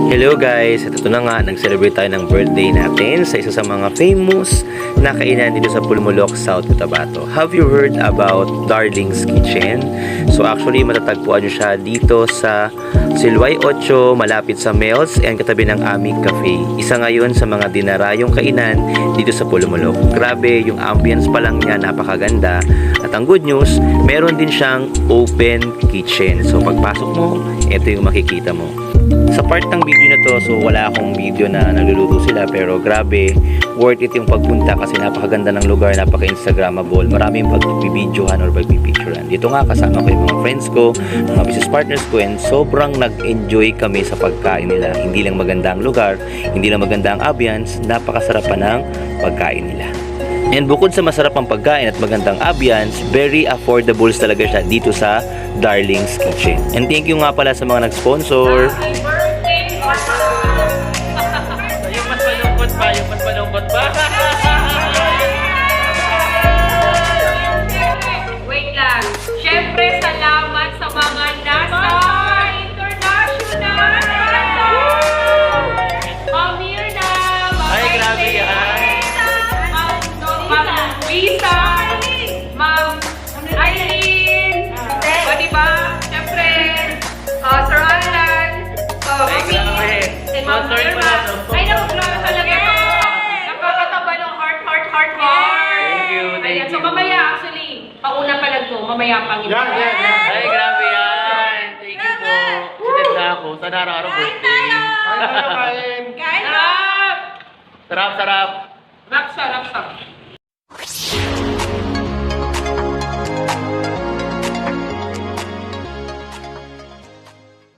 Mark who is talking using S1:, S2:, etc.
S1: Hello guys, ito na nga, nag-celebrate tayo ng birthday natin sa isa sa mga famous na kainan dito sa Pulmulok, South Cotabato. Have you heard about Darling's Kitchen? So actually matatagpuan nyo siya dito sa Silway 8, malapit sa Mel's and katabi ng Amig Cafe. Isa ngayon sa mga dinarayong kainan dito sa Pulmulok. Grabe, yung ambience pa lang niya napakaganda. At ang good news, meron din siyang open kitchen. So pagpasok mo, ito yung makikita mo. Sa part ng video na to, so wala akong video na nagluluto sila, pero grabe, worth it yung pagpunta kasi napakaganda ng lugar, napaka-instagrammable, maraming pagbibidyohan or pagbipicturean. Dito nga kasama ko yung mga friends ko, mga business partners ko, and sobrang nag-enjoy kami sa pagkain nila. Hindi lang maganda ang lugar, hindi lang maganda ang ambience, napakasarap pa ng pagkain nila. And bukod sa masarap ang pagkain at magandang ambience, very affordable talaga siya dito sa Darling's Kitchen. And thank you nga pala sa mga nag-sponsor.
S2: Happy birthday, yung mas malungkot pa, yung mas malungkot pa.
S3: Wait lang. Siyempre, salamat sa mga nasa international. Ma'am Mirna,
S2: Ay, grabe yan.
S3: Ma'am Risa, Ma'am Irene, o diba? Siyempre, Sir Alan,
S2: Ay, grabe.
S3: and Ma'am
S2: Sponsor mo
S3: Irma.
S2: na to.
S3: Ay, naku, grabe talaga to. Nakakataba ng heart.
S2: Thank you, thank
S3: Ayan, so
S2: you.
S3: mamaya actually, pauna pa lang to, mamaya pang iba.
S2: Ay, grabe yan. Thank you po. Sinet na ako. Sana araw-araw birthday.
S3: Kain na!
S2: Sarap, sarap.
S3: Raksa.